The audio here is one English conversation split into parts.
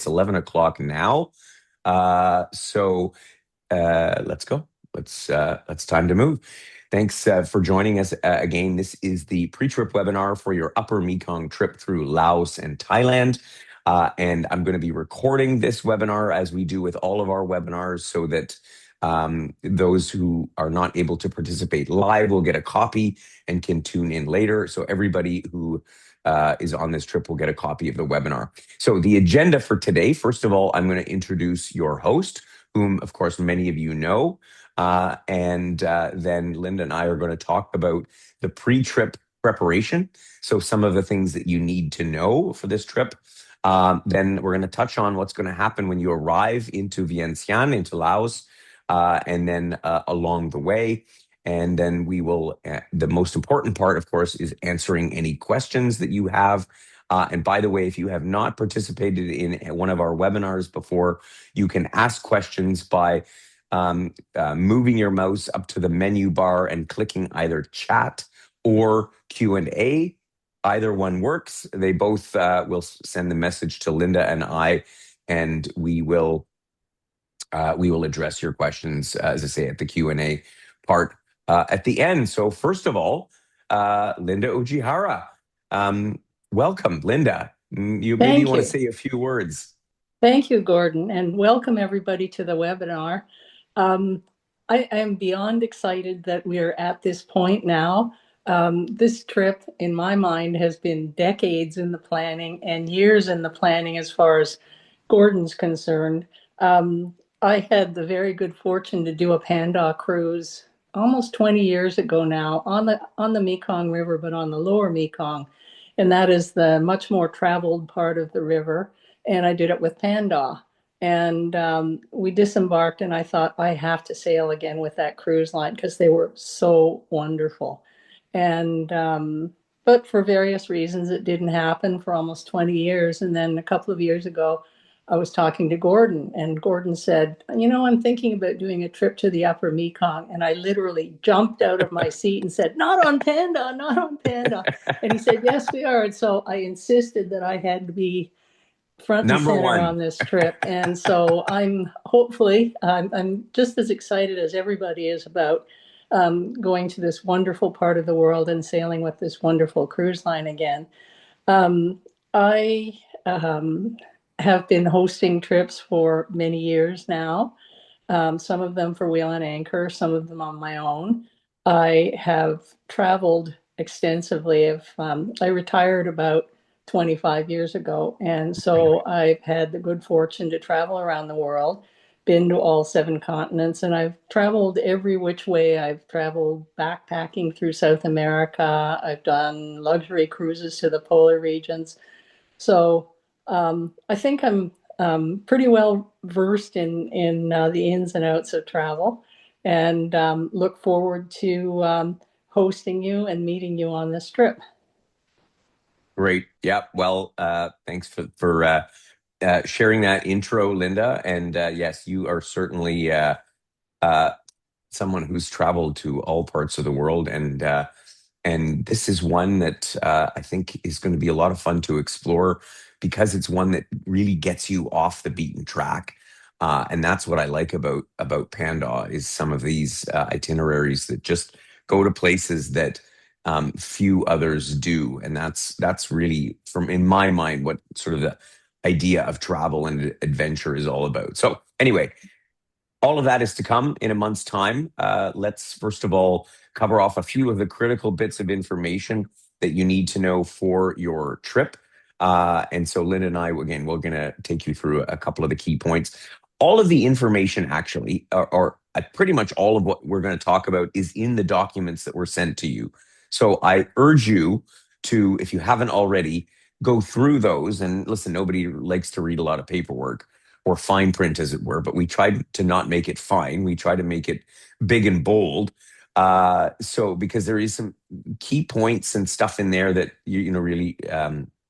It's 11 o'clock now. Let's go. Let's time to move. Thanks for joining us again. This is the pre-trip webinar for your Upper Mekong trip through Laos and Thailand. And I'm going to be recording this webinar as we do with all of our webinars so that those who are not able to participate live will get a copy and can tune in later. So everybody who is on this trip will get a copy of the webinar. So the agenda for today, first of all, I'm going to introduce your host, whom, of course, many of you know. And then Linda and I are going to talk about the pre-trip preparation. So some of the things that you need to know for this trip. Then we're going to touch on what's going to happen when you arrive into Vientiane, into Laos, and then along the way. And then we will, the most important part, of course, is answering any questions that you have. And by the way, if you have not participated in one of our webinars before, you can ask questions by moving your mouse up to the menu bar and clicking either chat or Q&A. Either one works. They both will send the message to Linda and I, and we will address your questions, as I say, at the Q&A part at the end. So first of all, Linda Ujihara, welcome, Linda. You maybe Thank want to you. say a few words. Thank you, Gordon, and welcome everybody to the webinar. Um, I am beyond excited that we are at this point now. This trip, in my mind, has been decades in the planning and years in the planning as far as Gordon's concerned. I had the very good fortune to do a Panda cruise almost 20 years ago now on the Mekong River, but on the lower Mekong. And that is the much more traveled part of the river. And I did it with Panda. And we disembarked, and I thought, I have to sail again with that cruise line because they were so wonderful. And but for various reasons, it didn't happen for almost 20 years. And then a couple of years ago, I was talking to Gordon, and Gordon said, I'm thinking about doing a trip to the Upper Mekong. And I literally jumped out of my seat and said, not on Panda, not on Panda. And he said, yes, we are. And so I insisted that I had to be front and Number center one. on this trip. And so I'm just as excited as everybody is about going to this wonderful part of the world and sailing with this wonderful cruise line again. I have been hosting trips for many years now, some of them for Wheel and Anchor, some of them on my own. I have traveled extensively. I retired about 25 years ago, and so I've had the good fortune to travel around the world, been to all seven continents, and I've traveled every which way. I've traveled backpacking through South America. I've done luxury cruises to the polar regions. So I think I'm pretty well versed in the ins and outs of travel, and look forward to hosting you and meeting you on this trip. Great. Yeah. Well, thanks for sharing that intro, Linda. And yes, you are certainly uh, someone who's traveled to all parts of the world, and this is one that I think is going to be a lot of fun to explore because it's one that really gets you off the beaten track. And that's what I like about Panda is some of these itineraries that just go to places that few others do, and that's really, from in my mind, what sort of the idea of travel and adventure is all about. So anyway, all of that is to come in a month's time. Let's first of all cover off a few of the critical bits of information that you need to know for your trip. And so Lynn and I, again, we're going to take you through a couple of the key points. All of the information actually, or pretty much all of what we're going to talk about is in the documents that were sent to you. So I urge you to, if you haven't already, go through those. And listen, nobody likes to read a lot of paperwork or fine print, as it were, but we tried to not make it fine. We try to make it big and bold. So because there is some key points and stuff in there that really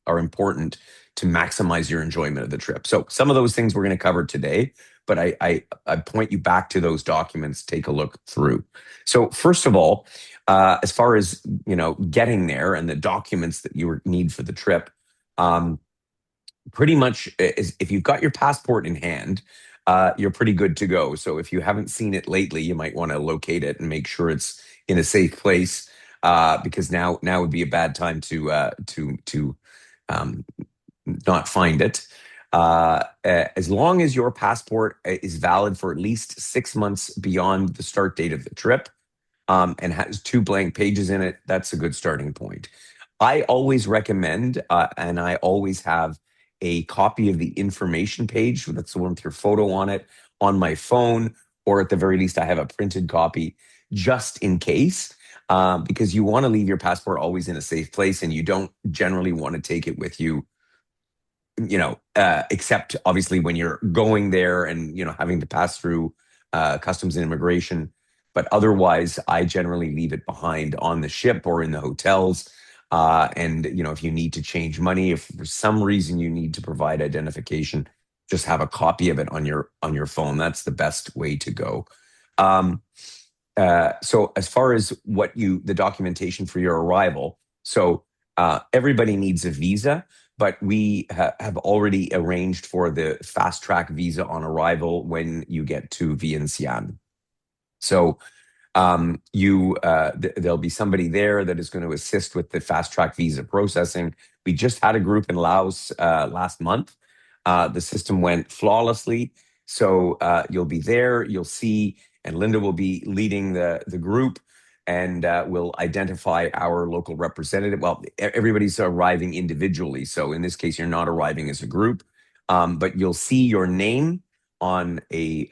are important to maximize your enjoyment of the trip. So some of those things we're going to cover today, but I point you back to those documents. Take a look through. So first of all, as far as getting there and the documents that you need for the trip. pretty much if you've got your passport in hand, you're pretty good to go. So if you haven't seen it lately, you might want to locate it and make sure it's in a safe place, because now would be a bad time to um, not find it. As long as your passport is valid for at least 6 months beyond the start date of the trip, and has two blank pages in it, that's a good starting point. I always recommend, and I always have a copy of the information page. That's the one with your photo on it on my phone, or at the very least, I have a printed copy just in case, because you want to leave your passport always in a safe place, and you don't generally want to take it with you, except obviously when you're going there and, having to pass through customs and immigration. But otherwise, I generally leave it behind on the ship or in the hotels. And, if you need to change money, if for some reason you need to provide identification, just have a copy of it on your phone. That's the best way to go. Um, so as far as the documentation for your arrival, so everybody needs a visa, but we have already arranged for the fast track visa on arrival when you get to Vientiane. So there'll be somebody there that is going to assist with the fast track visa processing. We just had a group in Laos last month. The system went flawlessly. So you'll be there, you'll see, and Linda will be leading the group, and we'll identify our local representative. Well, everybody's arriving individually. So in this case, you're not arriving as a group, but you'll see your name on a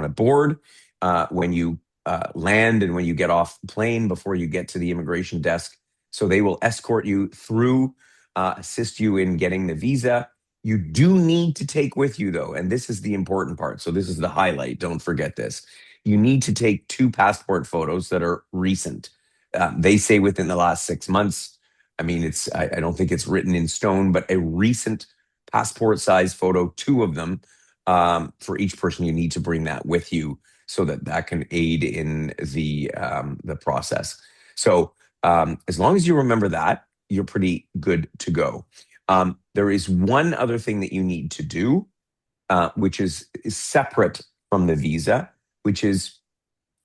board when you land and when you get off the plane before you get to the immigration desk. So they will escort you through, assist you in getting the visa. You do need to take with you, though, and this is the important part. So this is the highlight. Don't forget this. You need to take two passport photos that are recent. They say within the last 6 months. I mean, I don't think it's written in stone, but a recent passport size photo, two of them, for each person. You need to bring that with you so that can aid in the process. So as long as you remember that, you're pretty good to go. There is one other thing that you need to do, which is separate from the visa, which is,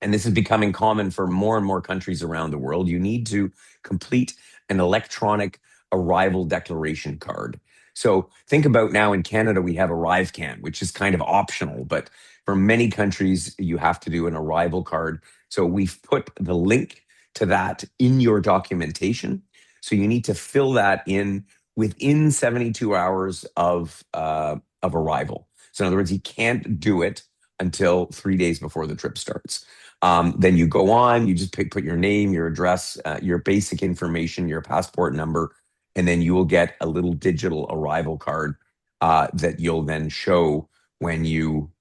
and this is becoming common for more and more countries around the world. You need to complete an electronic arrival declaration card. So think about, now in Canada, we have ArriveCan, which is kind of optional, but for many countries, you have to do an arrival card. So we've put the link to that in your documentation. So you need to fill that in within 72 hours of arrival. So in other words, you can't do it until 3 days before the trip starts. Then you go on, you just put your name, your address, your basic information, your passport number, and then you will get a little digital arrival card that you'll then show when you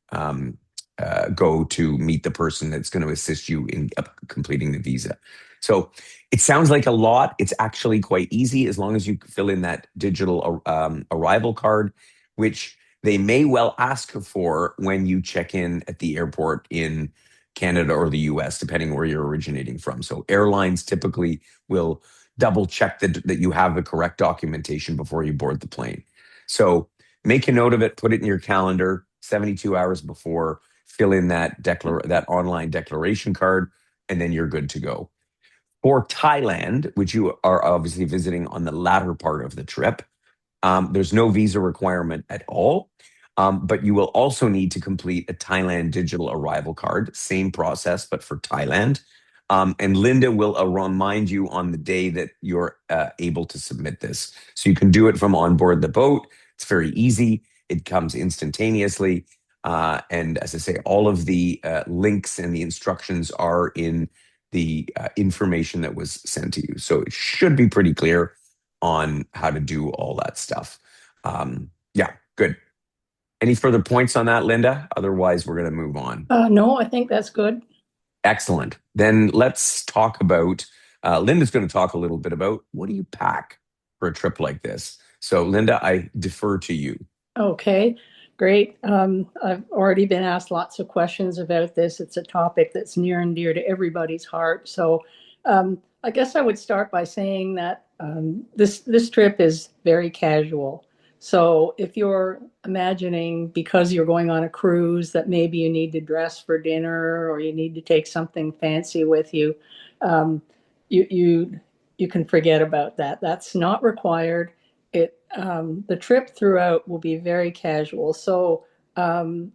go to meet the person that's going to assist you in completing the visa. So it sounds like a lot. It's actually quite easy as long as you fill in that digital arrival card, which they may well ask for when you check in at the airport in Canada or the US, depending where you're originating from. So airlines typically will double check that you have the correct documentation before you board the plane. So make a note of it, put it in your calendar 72 hours before, fill in that online declaration card, and then you're good to go. For Thailand, which you are obviously visiting on the latter part of the trip, there's no visa requirement at all. But you will also need to complete a Thailand digital arrival card, same process, but for Thailand. And Linda will remind you on the day that you're able to submit this. So you can do it from on board the boat. It's very easy. It comes instantaneously. And as I say, all of the links and the instructions are in the information that was sent to you. So it should be pretty clear on how to do all that stuff. Yeah, good. Any further points on that, Linda? Otherwise, we're going to move on. No, I think that's good. Excellent. Then let's talk about, Linda's going to talk a little bit about what do you pack for a trip like this? So, Linda, I defer to you. Okay, great. I've already been asked lots of questions about this. It's a topic that's near and dear to everybody's heart. So I guess I would start by saying that this trip is very casual. So if you're imagining because you're going on a cruise that maybe you need to dress for dinner or you need to take something fancy with you, um, you you you can forget about that. That's not required. The trip throughout will be very casual. So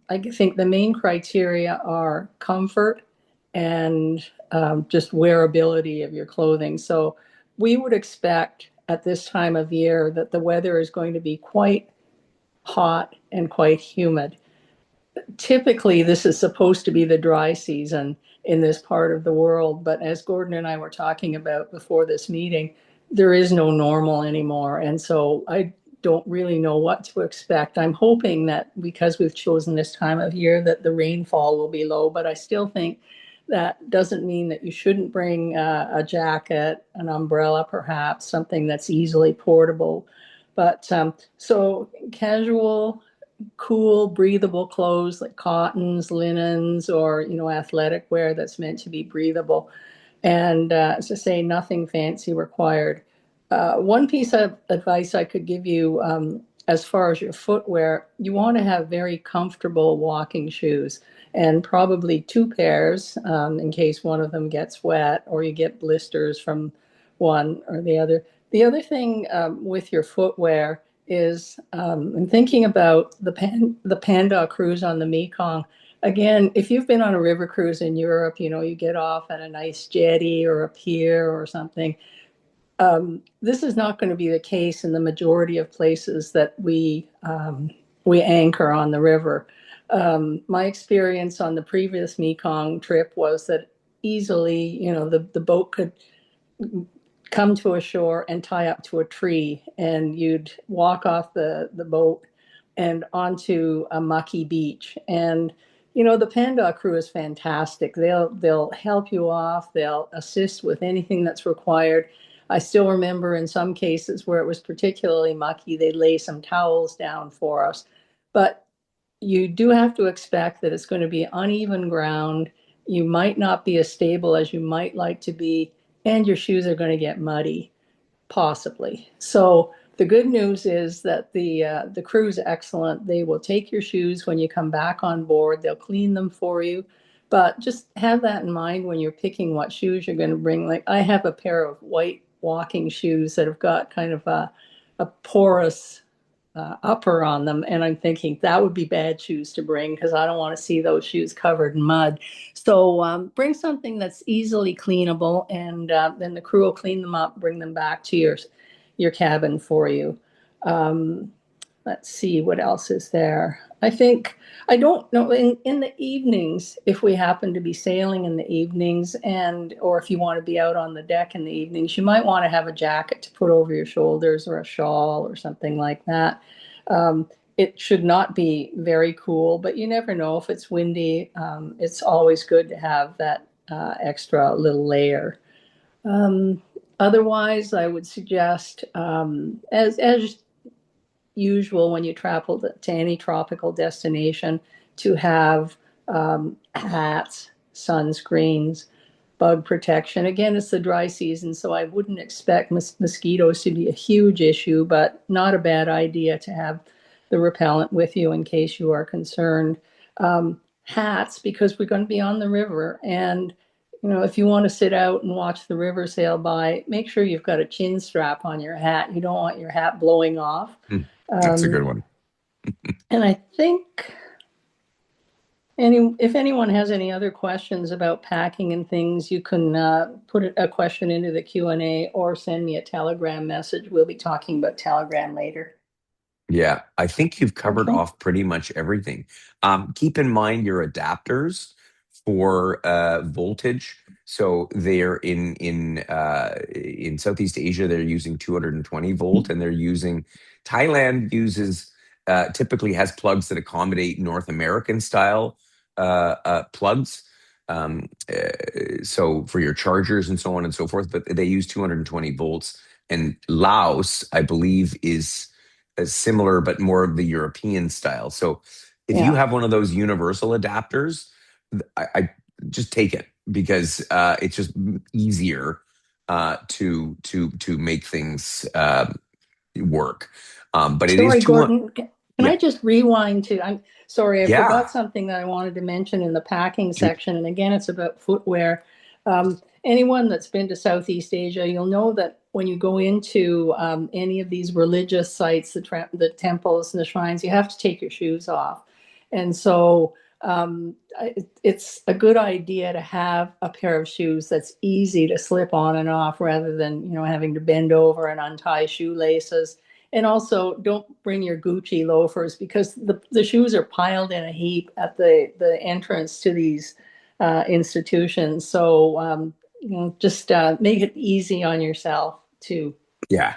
I think the main criteria are comfort and just wearability of your clothing. So we would expect at this time of year that the weather is going to be quite hot and quite humid. Typically, this is supposed to be the dry season in this part of the world, but as Gordon and I were talking about before this meeting, there is no normal anymore. And so I don't really know what to expect. I'm hoping that because we've chosen this time of year that the rainfall will be low, but I still think that doesn't mean that you shouldn't bring a jacket, an umbrella, perhaps something that's easily portable. But so casual, cool, breathable clothes like cottons, linens, or athletic wear that's meant to be breathable. And as I say, nothing fancy required. One piece of advice I could give you as far as your footwear, you want to have very comfortable walking shoes and probably two pairs in case one of them gets wet or you get blisters from one or the other. The other thing with your footwear is I'm thinking about the Panda cruise on the Mekong. Again, if you've been on a river cruise in Europe, you get off at a nice jetty or a pier or something. This is not going to be the case in the majority of places that we anchor on the river. My experience on the previous Mekong trip was that easily, the boat could come to a shore and tie up to a tree, and you'd walk off the boat and onto a mucky beach. And the Panda crew is fantastic. They'll help you off. They'll assist with anything that's required. I still remember in some cases where it was particularly mucky, they'd lay some towels down for us. But you do have to expect that it's going to be uneven ground. You might not be as stable as you might like to be, and your shoes are going to get muddy, possibly. So the good news is that the crew is excellent. They will take your shoes when you come back on board. They'll clean them for you, but just have that in mind when you're picking what shoes you're going to bring. Like I have a pair of white walking shoes that have got kind of a porous upper on them. And I'm thinking that would be bad shoes to bring because I don't want to see those shoes covered in mud. So bring something that's easily cleanable, and then the crew will clean them up, bring them back to your cabin for you. Um, let's see what else is there. I don't know in the evenings if we happen to be sailing in the evenings and or if you want to be out on the deck in the evenings, you might want to have a jacket to put over your shoulders or a shawl or something like that. It should not be very cool, but you never know if it's windy. It's always good to have that extra little layer. Um, Otherwise, I would suggest, as usual when you travel to any tropical destination, to have hats, sunscreens, bug protection. Again, it's the dry season, so I wouldn't expect mosquitoes to be a huge issue, but not a bad idea to have the repellent with you in case you are concerned. Hats, because we're going to be on the river, and if you want to sit out and watch the river sail by, make sure you've got a chin strap on your hat. You don't want your hat blowing off. Hmm, that's a Um, good one. and I think if anyone has any other questions about packing and things, you can put a question into the Q&A or send me a Telegram message. We'll be talking about Telegram later. Yeah, I think you've covered Okay. off pretty much everything. Keep in mind your adapters for voltage. So they're in Southeast Asia, they're using 220 volt, and they're using Thailand uses typically has plugs that accommodate North American style plugs. So for your chargers and so on and so forth, but they use 220 volts. And Laos, I believe, is similar but more of the European style. So if you Yeah. have one of those universal adapters, I just take it because it's just easier to make things work. But it is Sorry, 200. Gordon. Can Yeah. I just rewind to? I'm sorry, I Yeah. forgot something that I wanted to mention in the packing section. And again, it's about footwear. Anyone that's been to Southeast Asia, you'll know that when you go into any of these religious sites, the temples and the shrines, you have to take your shoes off. And so it's a good idea to have a pair of shoes that's easy to slip on and off rather than, having to bend over and untie shoelaces. And also, don't bring your Gucci loafers because the shoes are piled in a heap at the entrance to these institutions. So, just make it easy on yourself too. Yeah.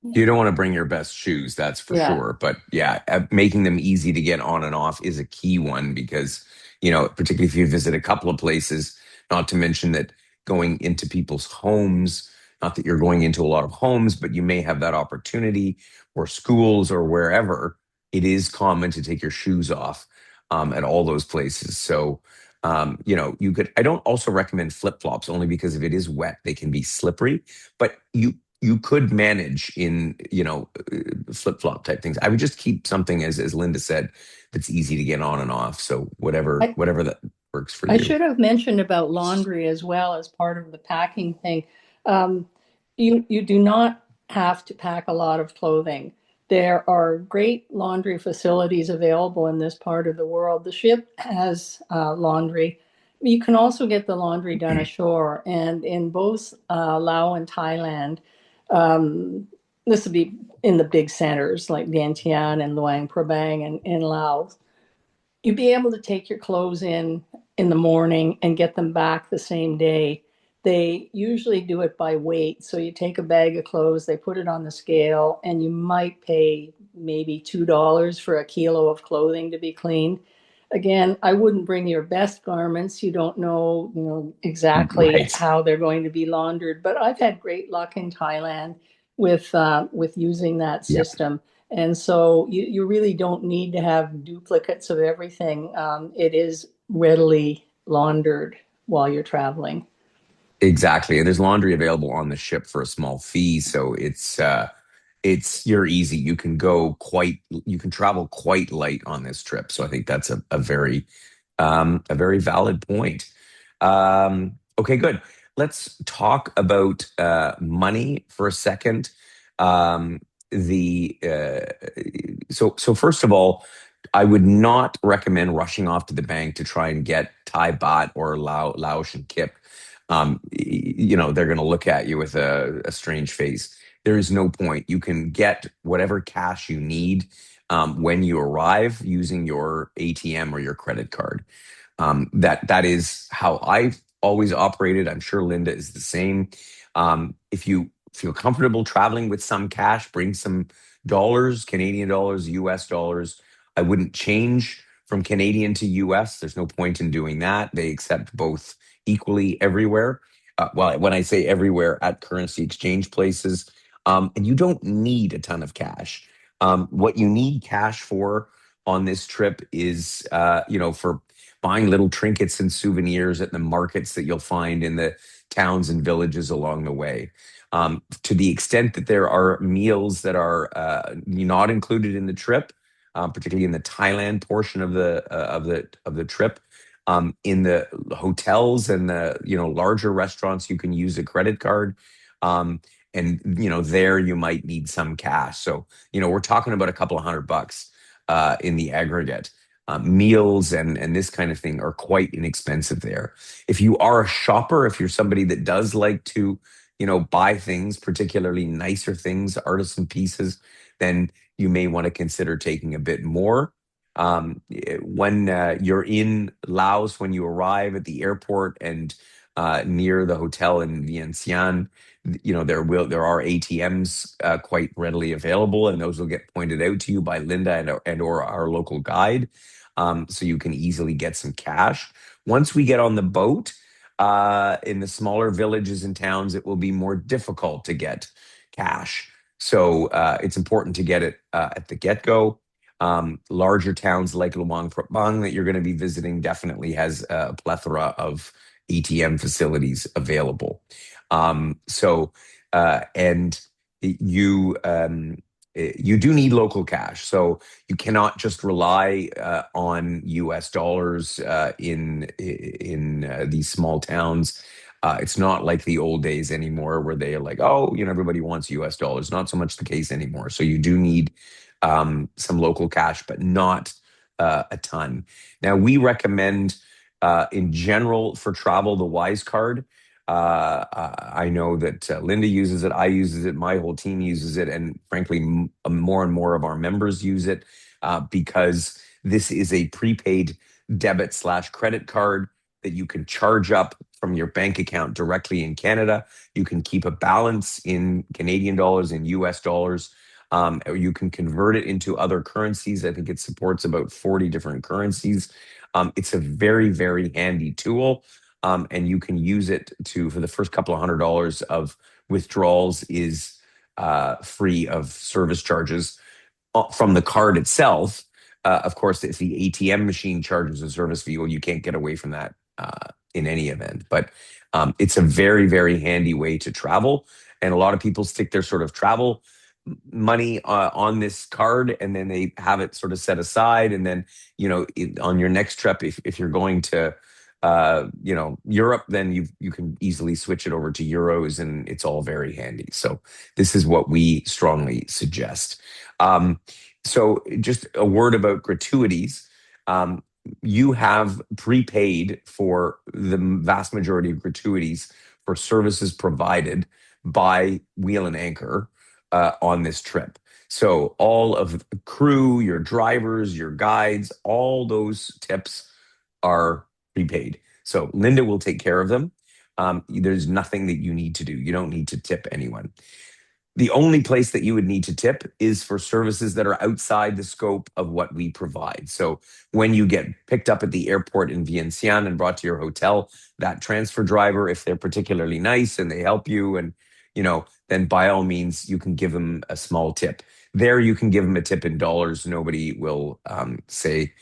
You don't want to bring your best shoes, that's for Yeah. sure. But yeah, making them easy to get on and off is a key one because, particularly if you visit a couple of places, not to mention that going into people's homes, not that you're going into a lot of homes, but you may have that opportunity or schools or wherever, it is common to take your shoes off at all those places. So, I don't also recommend flip flops only because if it is wet, they can be slippery, but you could manage in flip flop type things. I would just keep something as Linda said that's easy to get on and off. So I, whatever that works for I you. should have mentioned about laundry as well as part of the packing thing. Um, you do not have to pack a lot of clothing. There are great laundry facilities available in this part of the world. The ship has laundry. You can also get the laundry done ashore, and in both Laos and Thailand, um, this would be in the big centers like Vientiane and Luang Prabang and in Laos. You'd be able to take your clothes in the morning and get them back the same day. They usually do it by weight. So you take a bag of clothes, they put it on the scale, and you might pay maybe $2 for a kilo of clothing to be cleaned. Again, I wouldn't bring your best garments. You don't know, exactly Right. how they're going to be laundered. But I've had great luck in Thailand with using that Yeah. system. And so you really don't need to have duplicates of everything. It is readily laundered while you're traveling. Exactly. And there's laundry available on the ship for a small fee. So you're easy. You can travel quite light on this trip. So I think that's a very valid point. Okay, good. Let's talk about money for a second. Um, the so first of all, I would not recommend rushing off to the bank to try and get Thai baht or Laotian kip. They're going to look at you with a strange face. There is no point. You can get whatever cash you need when you arrive using your ATM or your credit card. That is how I've always operated. I'm sure Linda is the same. If you feel comfortable traveling with some cash, bring some dollars, Canadian dollars, US dollars. I wouldn't change from Canadian to US. There's no point in doing that. They accept both equally everywhere. Well, when I say everywhere, at currency exchange places. And you don't need a ton of cash. What you need cash for on this trip is, for buying little trinkets and souvenirs at the markets that you'll find in the towns and villages along the way. To the extent that there are meals that are not included in the trip, particularly in the Thailand portion of the trip, in the hotels and the larger restaurants, you can use a credit card. Um, and there you might need some cash. So we're talking about a couple of $100 in the aggregate. Meals and this kind of thing are quite inexpensive there. If you are a shopper, if you're somebody that does like to, buy things, particularly nicer things, artisan pieces, then you may want to consider taking a bit more. When you're in Laos, when you arrive at the airport and near the hotel in Vientiane, there are ATMs quite readily available, and those will get pointed out to you by Linda and or our local guide, so you can easily get some cash. Once we get on the boat, in the smaller villages and towns, it will be more difficult to get cash. So it's important to get it at the get go. Larger towns like Luang Prabang that you're going to be visiting definitely has a plethora of ATM facilities available. And you you do need local cash. So you cannot just rely on US dollars in these small towns. It's not like the old days anymore where they are like, oh, everybody wants US dollars. Not so much the case anymore. So you do need some local cash, but not a ton. Now, we recommend in general for travel the Wise Card. I know that Linda uses it, I uses it, my whole team uses it, and frankly, more and more of our members use it because this is a prepaid debit slash credit card that you can charge up from your bank account directly in Canada. You can keep a balance in Canadian dollars and US dollars. Or you can convert it into other currencies. I think it supports about 40 different currencies. It's a very, very handy tool. And you can use it for the first couple of $100 of withdrawals is free of service charges from the card itself. Of course, if the ATM machine charges a service fee, well, you can't get away from that in any event. But it's a very, very handy way to travel. And a lot of people stick their sort of travel money on this card, and then they have it sort of set aside. And then, on your next trip, if you're going to Europe, then you can easily switch it over to euros, and it's all very handy. So this is what we strongly suggest. So just a word about gratuities. You have prepaid for the vast majority of gratuities for services provided by Wheel and Anchor on this trip. So all of the crew, your drivers, your guides, all those tips are prepaid. So Linda will take care of them. There's nothing that you need to do. You don't need to tip anyone. The only place that you would need to tip is for services that are outside the scope of what we provide. So when you get picked up at the airport in Vientiane and brought to your hotel, that transfer driver, if they're particularly nice and they help you, and then by all means you can give them a small tip. There you can give them a tip in dollars. Nobody will say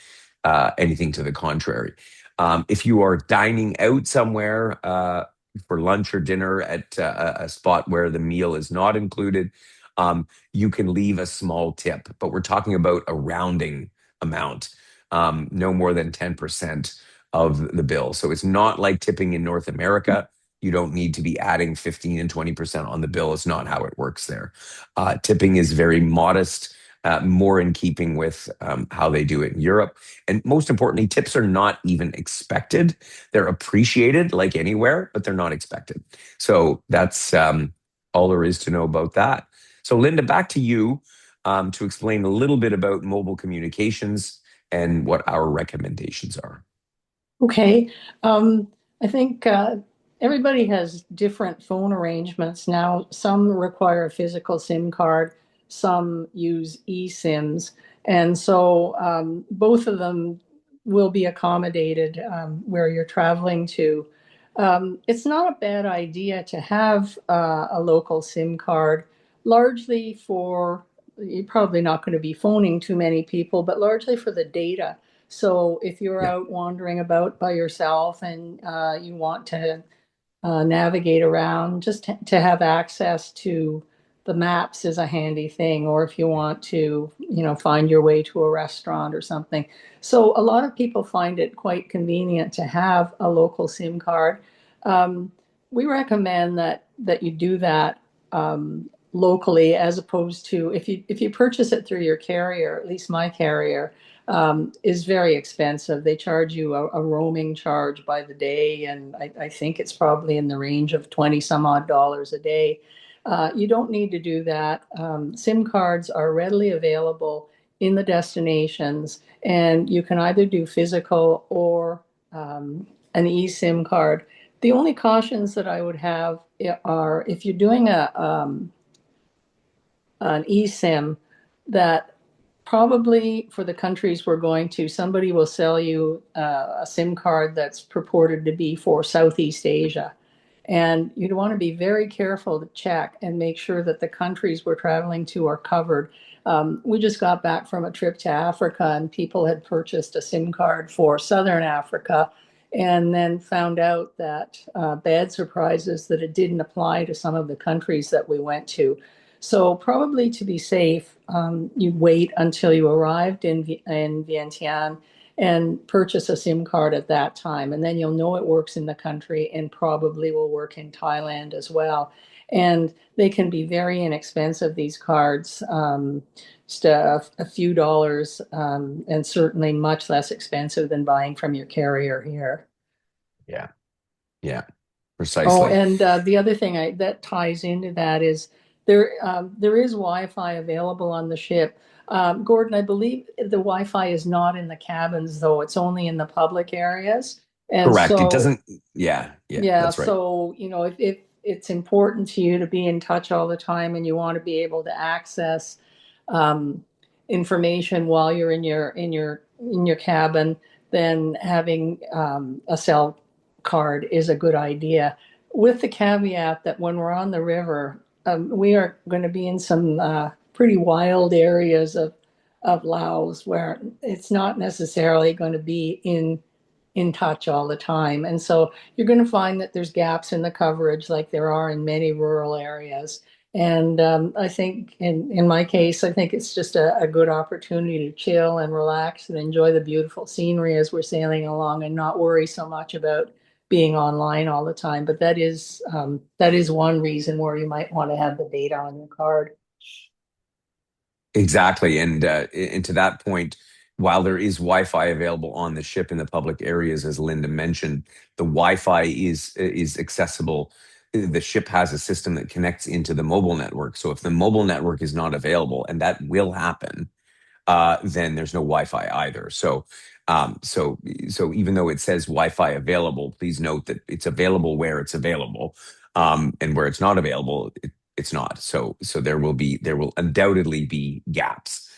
anything to the contrary. If you are dining out somewhere for lunch or dinner at a spot where the meal is not included, you can leave a small tip, but we're talking about a rounding amount, no more than 10% of the bill. So it's not like tipping in North America. You don't need to be adding 15 and 20% on the bill. It's not how it works there. Tipping is very modest, more in keeping with how they do it in Europe. And most importantly, tips are not even expected. They're appreciated like anywhere, but they're not expected. So that's all there is to know about that. So, Linda, back to you to explain a little bit about mobile communications and what our recommendations are. Okay. I think everybody has different phone arrangements now. Some require a physical SIM card, some use eSIMs. And so both of them will be accommodated where you're traveling to. It's not a bad idea to have a local SIM card, largely for, you're probably not going to be phoning too many people, but largely for the data. So if you're Yeah. out wandering about by yourself and you want to navigate around, just to have access to the maps is a handy thing. Or if you want to, find your way to a restaurant or something. So a lot of people find it quite convenient to have a local SIM card. Um, we recommend that you do that locally, as opposed to if you purchase it through your carrier. At least my carrier is very expensive. They charge you a roaming charge by the day, and I think it's probably in the range of 20 some odd dollars a day. You don't need to do that. SIM cards are readily available in the destinations, and you can either do physical or an eSIM card. The only cautions that I would have are, if you're doing an eSIM, that probably for the countries we're going to, somebody will sell you a SIM card that's purported to be for Southeast Asia. And you'd want to be very careful to check and make sure that the countries we're traveling to are covered. We just got back from a trip to Africa, and people had purchased a SIM card for Southern Africa and then found out that bad surprises, that it didn't apply to some of the countries that we went to. So probably to be safe, you'd wait until you arrived in Vientiane and purchase a SIM card at that time. And then you'll know it works in the country and probably will work in Thailand as well. And they can be very inexpensive, these cards, just a few dollars, and certainly much less expensive than buying from your carrier here. Yeah. Yeah. Oh, Precisely. and the other thing that ties into that is there is Wi-Fi available on the ship. Gordon, I believe the Wi-Fi is not in the cabins, though. It's only in the public areas. And Correct. It so, doesn't. Yeah. Yeah. yeah, That's right. so, if it's important to you to be in touch all the time and you want to be able to access um, information while you're in your cabin, then having a cell card is a good idea. With the caveat that when we're on the river, we are going to be in some pretty wild areas of Laos where it's not necessarily going to be in touch all the time. And so you're going to find that there's gaps in the coverage like there are in many rural areas. And I think in my case, I think it's just a good opportunity to chill and relax and enjoy the beautiful scenery as we're sailing along and not worry so much about being online all the time. But that is one reason where you might want to have the data on your card. Exactly. And to that point, while there is Wi-Fi available on the ship in the public areas, as Linda mentioned, the Wi-Fi is accessible. The ship has a system that connects into the mobile network. So if the mobile network is not available, and that will happen, then there's no Wi-Fi either. So even though it says Wi-Fi available, please note that it's available where it's available, and where it's not available, it's not. So there will undoubtedly be gaps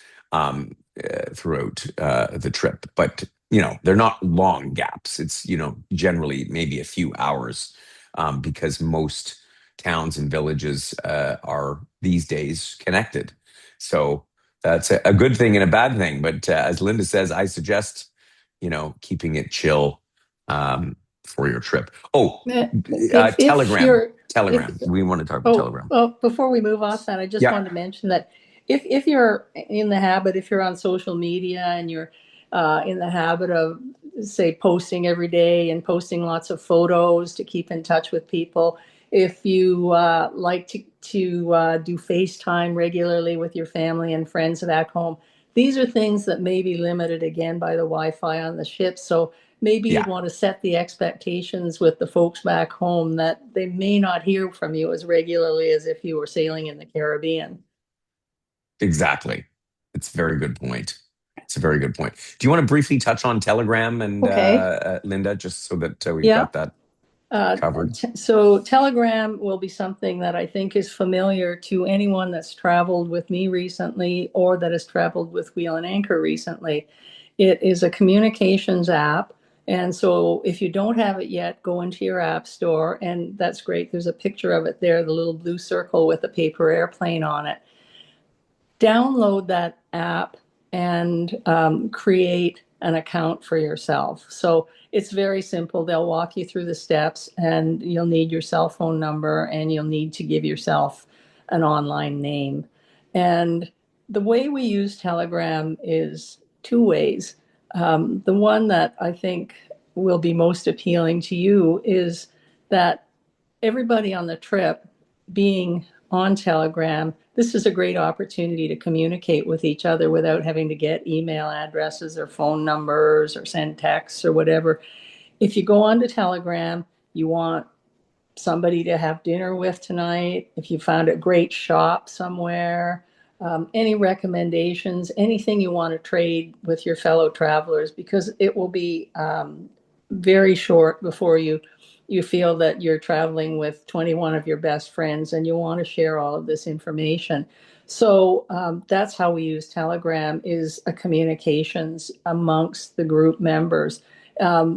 throughout the trip, but they're not long gaps. It's generally maybe a few hours, because most towns and villages are these days connected. So that's a good thing and a bad thing. But as Linda says, I suggest, keeping it chill for your trip. Oh, If Telegram. you're if Telegram. We want to talk about Oh, Telegram. well, before we move off that, I just Yeah. wanted to mention that if you're in the habit, if you're on social media and you're in the habit of, say, posting every day and posting lots of photos to keep in touch with people, if you like to do FaceTime regularly with your family and friends back home, these are things that may be limited again by the Wi-Fi on the ship. So maybe you'd Yeah. want to set the expectations with the folks back home that they may not hear from you as regularly as if you were sailing in the Caribbean. Exactly. It's a very good point. It's a very good point. Do you want to briefly touch on Telegram and Okay. Linda, just so that we've Yeah. got that Uh, covered? so Telegram will be something that I think is familiar to anyone that's traveled with me recently or that has traveled with Wheel and Anchor recently. It is a communications app. And so if you don't have it yet, go into your app store, and that's great. There's a picture of it there, the little blue circle with a paper airplane on it. Download that app and create an account for yourself. So it's very simple. They'll walk you through the steps, and you'll need your cell phone number and you'll need to give yourself an online name. And the way we use Telegram is two ways. The one that I think will be most appealing to you is that everybody on the trip being on Telegram, this is a great opportunity to communicate with each other without having to get email addresses or phone numbers or send texts or whatever. If you go onto Telegram, you want somebody to have dinner with tonight, if you found a great shop somewhere, any recommendations, anything you want to trade with your fellow travelers, because it will be very short before you feel that you're traveling with 21 of your best friends and you want to share all of this information. So that's how we use Telegram, is a communications amongst the group members.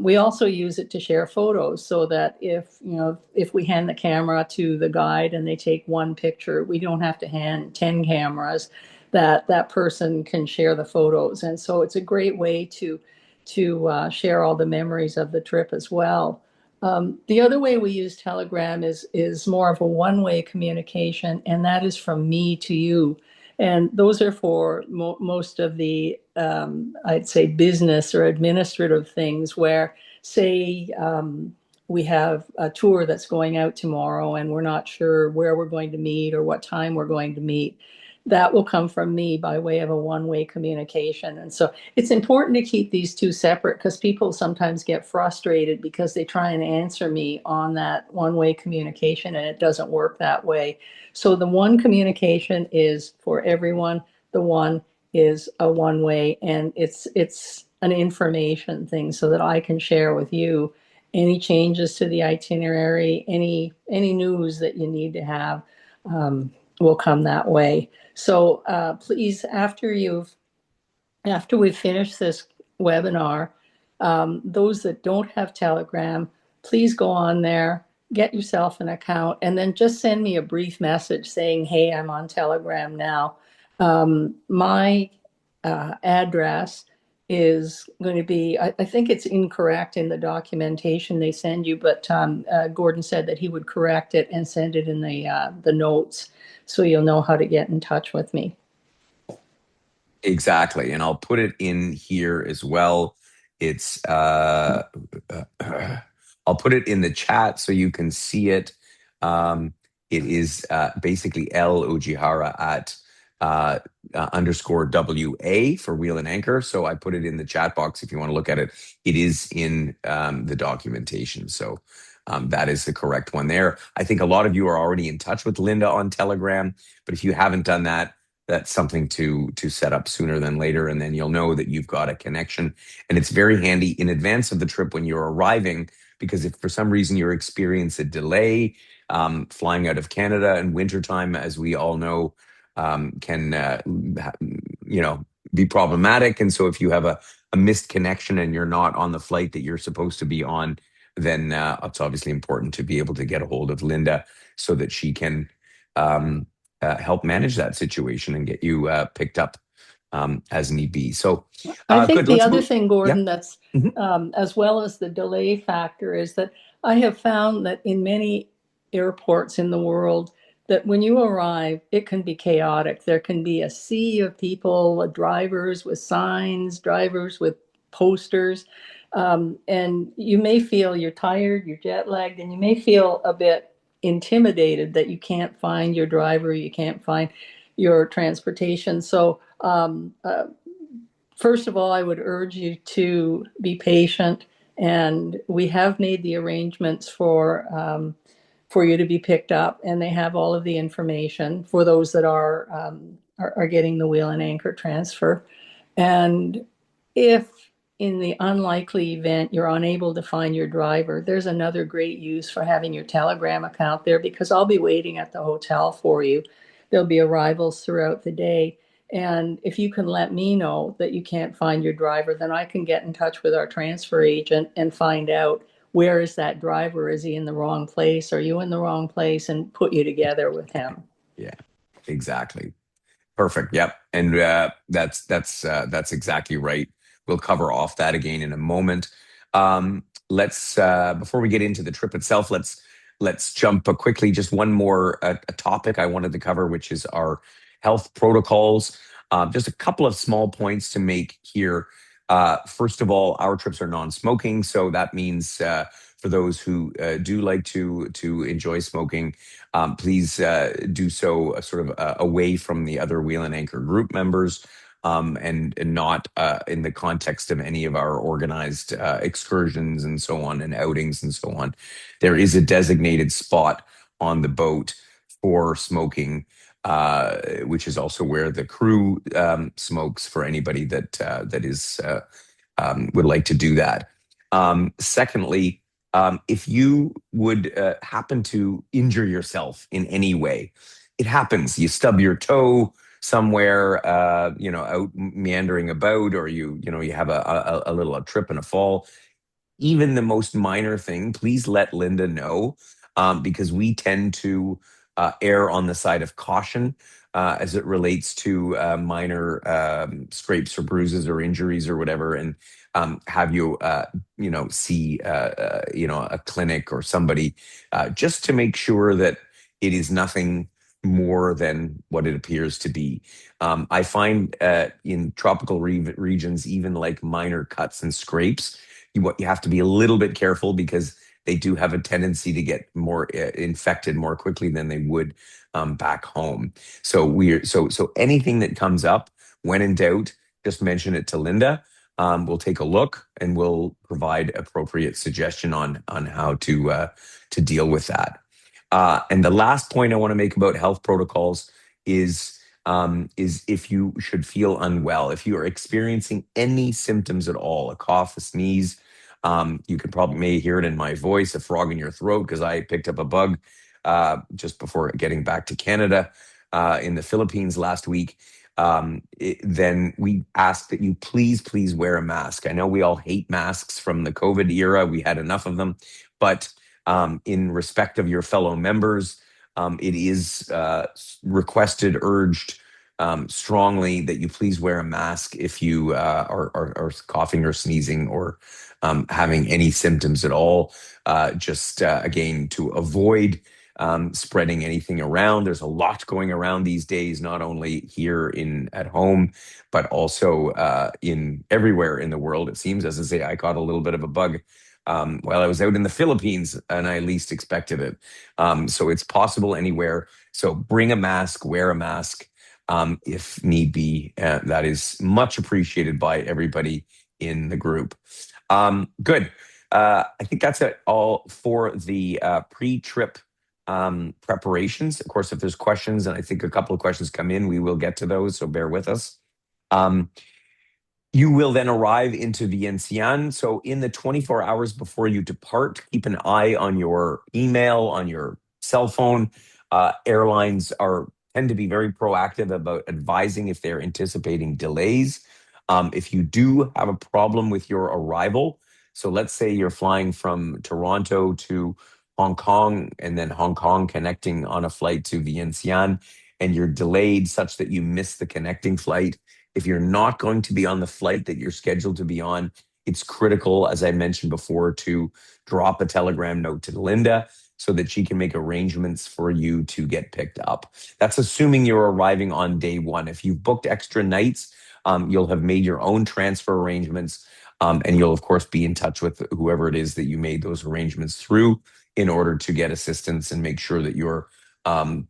We also use it to share photos so that if we hand the camera to the guide and they take one picture, we don't have to hand 10 cameras, that person can share the photos. And so it's a great way to share all the memories of the trip as well. The other way we use Telegram is more of a one-way communication, and that is from me to you. And those are for most of the, I'd say, business or administrative things where, say, we have a tour that's going out tomorrow and we're not sure where we're going to meet or what time we're going to meet. That will come from me by way of a one-way communication. And so it's important to keep these two separate because people sometimes get frustrated because they try and answer me on that one-way communication and it doesn't work that way. So the one communication is for everyone. The one is a one-way, and it's an information thing so that I can share with you any changes to the itinerary, any news that you need to have, will come that way. So please, after we finish this webinar, those that don't have Telegram, please go on there, get yourself an account, and then just send me a brief message saying, hey, I'm on Telegram now. My address is going to be, I think it's incorrect in the documentation they send you, but Gordon said that he would correct it and send it in the notes so you'll know how to get in touch with me. Exactly. And I'll put it in here as well. It's I'll put it in the chat so you can see it. It is basically L Ojihara at underscore WA for wheel and anchor. So I put it in the chat box if you want to look at it. It is in the documentation. So that is the correct one there. I think a lot of you are already in touch with Linda on Telegram, but if you haven't done that, that's something to set up sooner than later, and then you'll know that you've got a connection. And it's very handy in advance of the trip when you're arriving, because if for some reason you experience a delay flying out of Canada in wintertime, as we all know, can be problematic. And so if you have a missed connection and you're not on the flight that you're supposed to be on, then it's obviously important to be able to get a hold of Linda so that she can help manage that situation and get you picked up as need be. So I think good. the Let's other move. thing, Yeah. Gordon, that's Mhm. as well as the delay factor, is that I have found that in many airports in the world, that when you arrive, it can be chaotic. There can be a sea of people, drivers with signs, drivers with posters, and you may feel you're tired, you're jet lagged, and you may feel a bit intimidated that you can't find your driver, you can't find your transportation. So first of all, I would urge you to be patient, and we have made the arrangements for you to be picked up, and they have all of the information for those that are getting the wheel and anchor transfer. And if in the unlikely event you're unable to find your driver, there's another great use for having your Telegram account there because I'll be waiting at the hotel for you. There'll be arrivals throughout the day. And if you can let me know that you can't find your driver, then I can get in touch with our transfer agent and find out where is that driver? Is he in the wrong place? Are you in the wrong place? And put you together with him. Yeah, exactly. Perfect. Yep. And that's exactly right. We'll cover off that again in a moment. Let's before we get into the trip itself, let's jump quickly. Just one more a topic I wanted to cover, which is our health protocols. Just a couple of small points to make here. First of all, our trips are non-smoking, so that means for those who do like to enjoy smoking, please do so sort of away from the other Wheel and Anchor group members, and not in the context of any of our organized excursions and so on and outings and so on. There is a designated spot on the boat for smoking, which is also where the crew smokes for anybody that is would like to do that. Secondly, if you would happen to injure yourself in any way, it happens. You stub your toe somewhere, out meandering about, or you have a little a trip and a fall. Even the most minor thing, please let Linda know, because we tend to err on the side of caution as it relates to minor scrapes or bruises or injuries or whatever. And have you, see, a clinic or somebody, just to make sure that it is nothing more than what it appears to be. I find in tropical regions, even like minor cuts and scrapes, you have to be a little bit careful because they do have a tendency to get more infected more quickly than they would back home. So anything that comes up, when in doubt, just mention it to Linda. We'll take a look and we'll provide appropriate suggestion on how to deal with that. And the last point I want to make about health protocols is if you should feel unwell, if you are experiencing any symptoms at all, a cough, a sneeze, you can probably may hear it in my voice, a frog in your throat, because I picked up a bug just before getting back to Canada in the Philippines last week. Then we ask that you please wear a mask. I know we all hate masks from the COVID era. We had enough of them, but in respect of your fellow members, it is requested, urged strongly that you please wear a mask if you are coughing or sneezing or having any symptoms at all. Just again, to avoid spreading anything around. There's a lot going around these days, not only here in at home, but also in everywhere in the world. It seems, as I say, I caught a little bit of a bug while I was out in the Philippines, and I least expected it. So it's possible anywhere. So bring a mask, wear a mask if need be. That is much appreciated by everybody in the group. Good. I think that's it all for the pre-trip preparations. Of course, if there's questions, and I think a couple of questions come in, we will get to those, so bear with us. Um, you will then arrive into Vientiane. So, in the 24 hours before you depart, keep an eye on your email, on your cell phone. Airlines are tend to be very proactive about advising if they're anticipating delays. If you do have a problem with your arrival, so let's say you're flying from Toronto to Hong Kong and then Hong Kong connecting on a flight to Vientiane, and you're delayed such that you miss the connecting flight. If you're not going to be on the flight that you're scheduled to be on, it's critical, as I mentioned before, to drop a telegram note to Linda so that she can make arrangements for you to get picked up. That's assuming you're arriving on day one. If you've booked extra nights, you'll have made your own transfer arrangements, and you'll, of course, be in touch with whoever it is that you made those arrangements through in order to get assistance and make sure that you're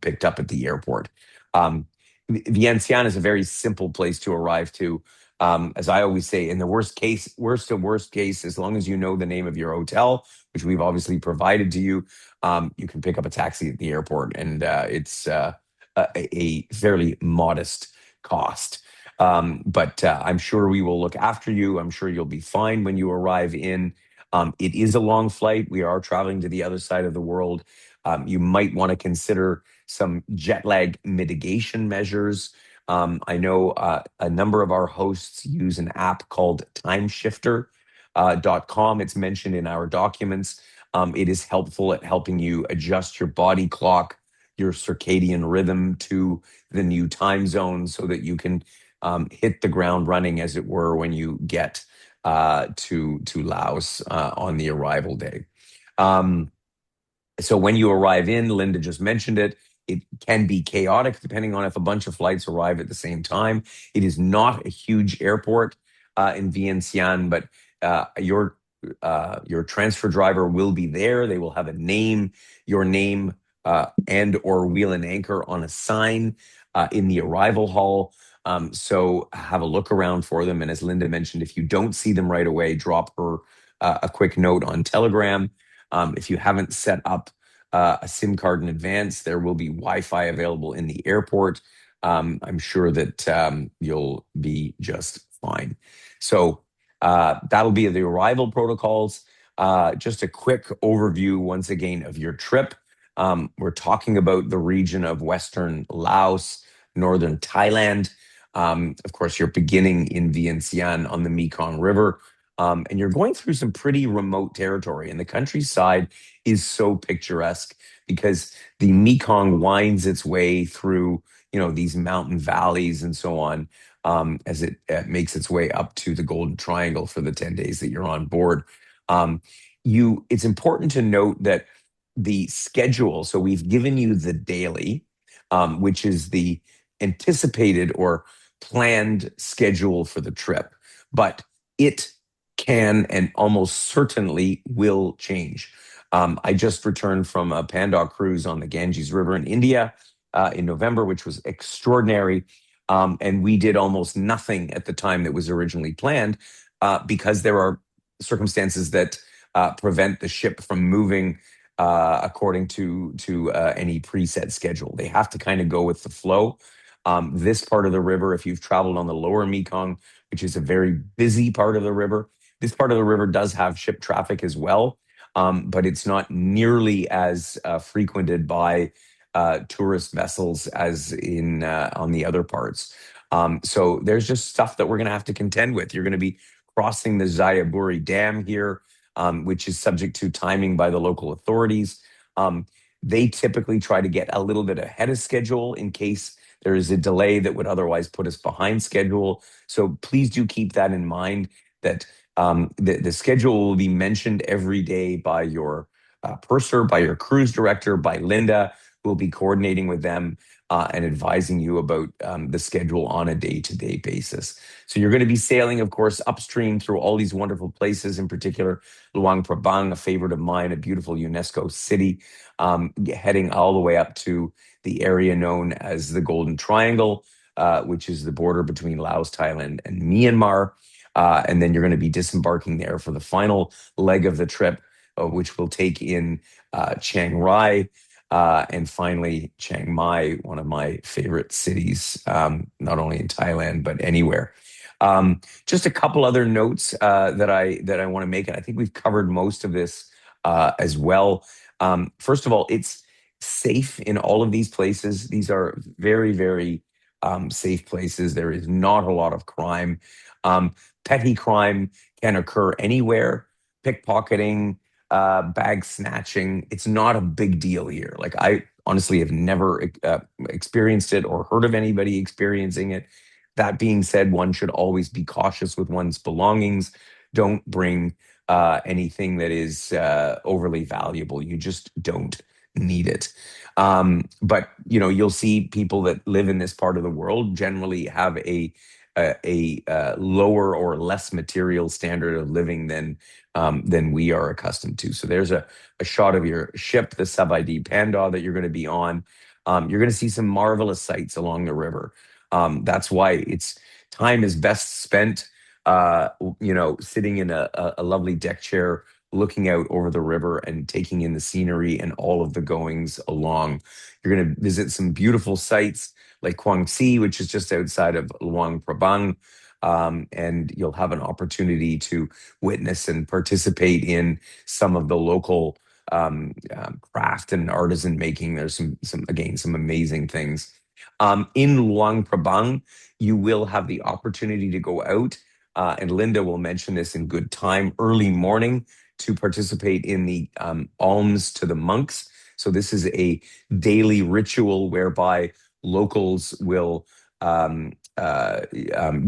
picked up at the airport. Vientiane is a very simple place to arrive to. As I always say, in the worst to worst case, as long as you know the name of your hotel, which we've obviously provided to you, you can pick up a taxi at the airport, and it's a fairly modest cost. But I'm sure we will look after you. I'm sure you'll be fine when you arrive in. It is a long flight. We are traveling to the other side of the world. You might want to consider some jet lag mitigation measures. I know a number of our hosts use an app called timeshifter.com. It's mentioned in our documents. It is helpful at helping you adjust your body clock, your circadian rhythm to the new time zone so that you can hit the ground running, as it were, when you get to Laos on the arrival day. Um, so when you arrive in, Linda just mentioned it, it can be chaotic depending on if a bunch of flights arrive at the same time. It is not a huge airport in Vientiane, but your transfer driver will be there. They will have a name, your name, and or wheel and anchor on a sign in the arrival hall. So have a look around for them. And as Linda mentioned, if you don't see them right away, drop her a quick note on Telegram. If you haven't set up a SIM card in advance, there will be Wi-Fi available in the airport. I'm sure that you'll be just fine. So that'll be the arrival protocols. Just a quick overview once again of your trip. We're talking about the region of Western Laos, Northern Thailand. Of course, you're beginning in Vientiane on the Mekong River. And you're going through some pretty remote territory, and the countryside is so picturesque because the Mekong winds its way through, these mountain valleys and so on. as it makes its way up to the Golden Triangle for the 10 days that you're on board. Um, it's important to note that the schedule, so we've given you the daily, which is the anticipated or planned schedule for the trip, but it can and almost certainly will change. I just returned from a Panda cruise on the Ganges River in India in November, which was extraordinary. And we did almost nothing at the time that was originally planned because there are circumstances that prevent the ship from moving according to any preset schedule. They have to kind of go with the flow. This part of the river, if you've traveled on the lower Mekong, which is a very busy part of the river, this part of the river does have ship traffic as well, but it's not nearly as frequented by tourist vessels as in on the other parts. So there's just stuff that we're going to have to contend with. You're going to be crossing the Xayaburi Dam here, which is subject to timing by the local authorities. Um, they typically try to get a little bit ahead of schedule in case there is a delay that would otherwise put us behind schedule. So please do keep that in mind that the schedule will be mentioned every day by your purser, by your cruise director, by Linda, who will be coordinating with them and advising you about the schedule on a day-to-day basis. So you're going to be sailing, of course, upstream through all these wonderful places, in particular Luang Prabang, a favorite of mine, a beautiful UNESCO city, heading all the way up to the area known as the Golden Triangle, which is the border between Laos, Thailand, and Myanmar. And then you're going to be disembarking there for the final leg of the trip, which will take in Chiang Rai, and finally Chiang Mai, one of my favorite cities, not only in Thailand but anywhere. Just a couple other notes that I want to make, and I think we've covered most of this as well. First of all, it's safe in all of these places. These are very, very safe places. There is not a lot of crime. Um, Petty crime can occur anywhere. Pickpocketing, bag snatching. It's not a big deal here. Like I honestly have never experienced it or heard of anybody experiencing it. That being said, one should always be cautious with one's belongings. Don't bring anything that is overly valuable. You just don't need it. But you'll see people that live in this part of the world generally have a lower or less material standard of living than we are accustomed to. So there's a shot of your ship, the Sub ID Panda that you're going to be on. You're going to see some marvelous sights along the river. That's why it's time is best spent, sitting in a lovely deck chair, looking out over the river and taking in the scenery and all of the goings along. You're going to visit some beautiful sites like Kwang Si, which is just outside of Luang Prabang. And you'll have an opportunity to witness and participate in some of the local craft and artisan making. There's some amazing things. In Luang Prabang, you will have the opportunity to go out, and Linda will mention this in good time, early morning, to participate in the alms to the monks. So this is a daily ritual whereby locals will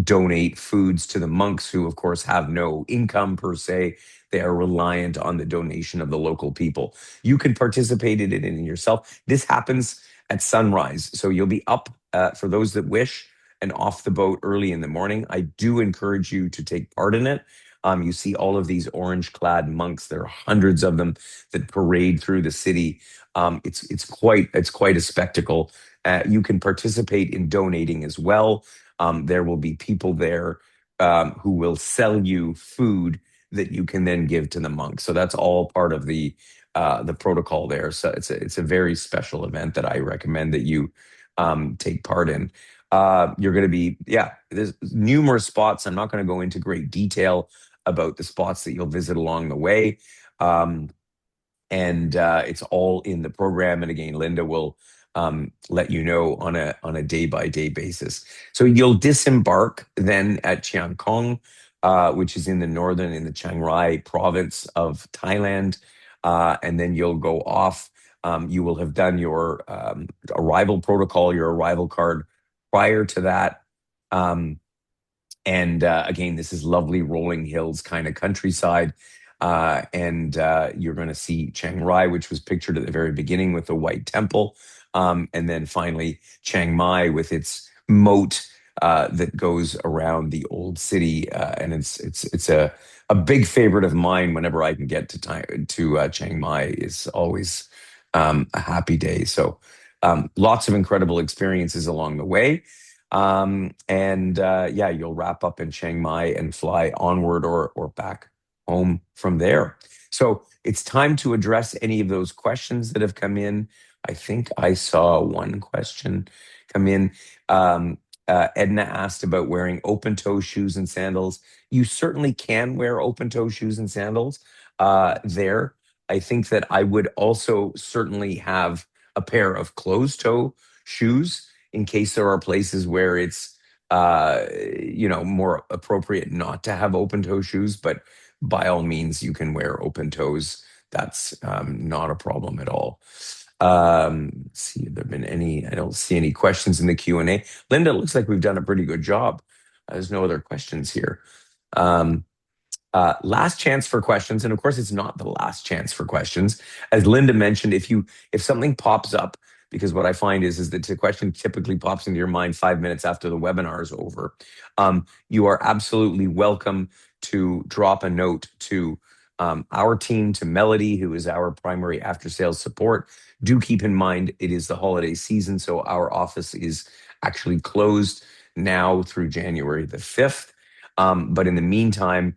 donate foods to the monks, who, of course, have no income per se. They are reliant on the donation of the local people. You can participate in it in yourself. This happens at sunrise. So you'll be up, for those that wish, and off the boat early in the morning. I do encourage you to take part in it. You see all of these orange-clad monks. There are hundreds of them that parade through the city. It's quite a spectacle. You can participate in donating as well. There will be people there who will sell you food that you can then give to the monks. So that's all part of the protocol there. So it's a very special event that I recommend that you take part in. You're going to be, yeah, there's numerous spots. I'm not going to go into great detail about the spots that you'll visit along the way. Um, and it's all in the program. And again, Linda will let you know on a day by day basis. So you'll disembark then at Chiang Khong, which is in the Chiang Rai province of Thailand, and then you'll go off. You will have done your arrival protocol, your arrival card prior to that. And again, this is lovely rolling hills kind of countryside. And you're going to see Chiang Rai, which was pictured at the very beginning with the white temple. And then finally, Chiang Mai with its moat that goes around the old city. And it's a big favorite of mine whenever I can get to Chiang Mai is always a happy day. So lots of incredible experiences along the way. And yeah, you'll wrap up in Chiang Mai and fly onward or back home from there. So it's time to address any of those questions that have come in. I think I saw one question come in. Um, Edna asked about wearing open toe shoes and sandals. You certainly can wear open toe shoes and sandals there. I think that I would also certainly have a pair of closed toe shoes in case there are places where it's more appropriate not to have open toe shoes, but by all means you can wear open toes. That's not a problem at all. Let's see if there have been any. I don't see any questions in the Q&A. Linda, it looks like we've done a pretty good job. There's no other questions here. um, last chance for questions, and of course, it's not the last chance for questions. As Linda mentioned, if something pops up, because what I find is that the question typically pops into your mind 5 minutes after the webinar is over. You are absolutely welcome to drop a note to our team, to Melody, who is our primary after sales support. Do keep in mind it is the holiday season, so our office is actually closed now through January the 5th. But in the meantime,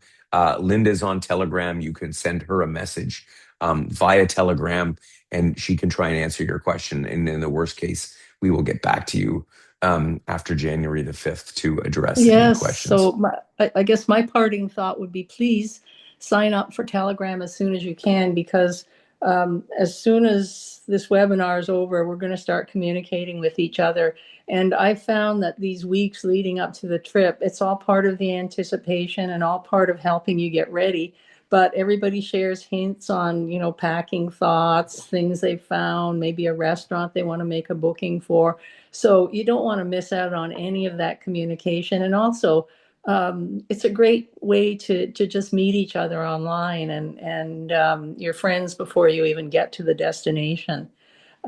Linda's on Telegram. You can send her a message via Telegram, and she can try and answer your question. And in the worst case, we will get back to you after January the 5th to address any Yes, so questions. I guess my parting thought would be please sign up for Telegram as soon as you can, because as soon as this webinar is over, we're going to start communicating with each other. And I found that these weeks leading up to the trip, it's all part of the anticipation and all part of helping you get ready. But everybody shares hints on, packing thoughts, things they found, maybe a restaurant they want to make a booking for. So you don't want to miss out on any of that communication. And also, it's a great way to just meet each other online and your friends before you even get to the destination.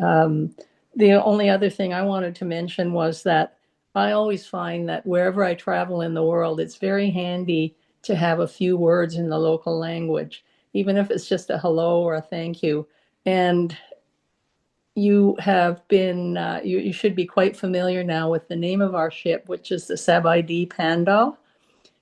Um, the only other thing I wanted to mention was that I always find that wherever I travel in the world, it's very handy to have a few words in the local language, even if it's just a hello or a thank you. And you have been, you should be quite familiar now with the name of our ship, which is the Sabaidi Panda.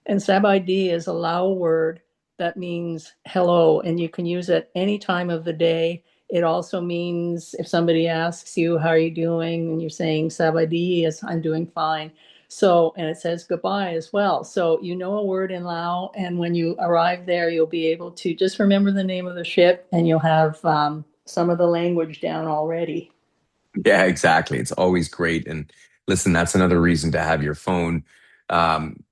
And Sabaidi is a Lao word that means hello, and you can use it any time of the day. It also means if somebody asks you, how are you doing? And you're saying Sabaidi is, I'm doing fine. So, and it says goodbye as well. So you know a word in Lao, and when you arrive there, you'll be able to just remember the name of the ship, and you'll have some of the language down already. Yeah, exactly. It's always great. And listen, that's another reason to have your phone.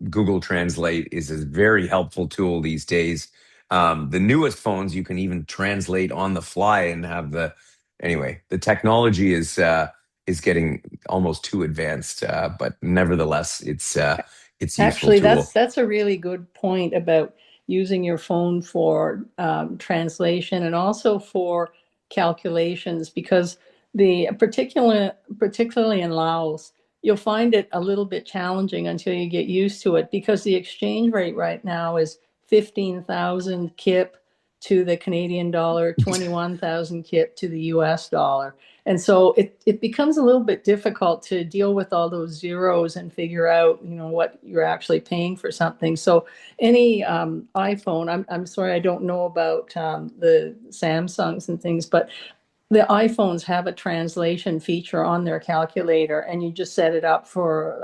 Google Translate is a very helpful tool these days. The newest phones, you can even translate on the fly and have anyway, the technology is getting almost too advanced. But nevertheless, it's a useful Actually, tool. that's a really good point about using your phone for translation and also for calculations, because particularly in Laos, you'll find it a little bit challenging until you get used to it, because the exchange rate right now is 15,000 kip to the Canadian dollar, 21,000 kip to the US dollar. And so it becomes a little bit difficult to deal with all those zeros and figure out, what you're actually paying for something. So any iPhone, I'm sorry, I don't know about the Samsungs and things, but the iPhones have a translation feature on their calculator, and you just set it up for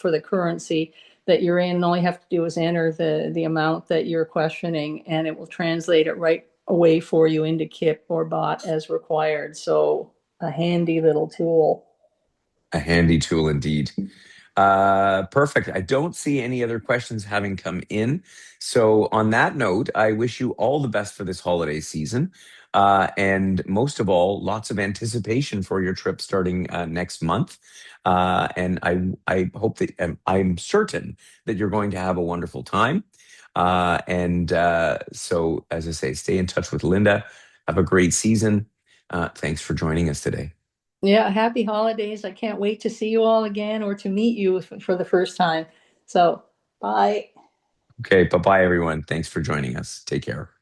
the currency that you're in. And all you have to do is enter the amount that you're questioning, and it will translate it right away for you into KIP or BOT as required. So a handy little tool. A handy tool indeed. Perfect. I don't see any other questions having come in. So, on that note, I wish you all the best for this holiday season. And most of all, lots of anticipation for your trip starting next month. And I hope that I'm certain that you're going to have a wonderful time. And so, as I say, stay in touch with Linda. Have a great season. Thanks for joining us today. Yeah, happy holidays. I can't wait to see you all again or to meet you for the first time. So, bye. Okay, bye bye, everyone. Thanks for joining us. Take care.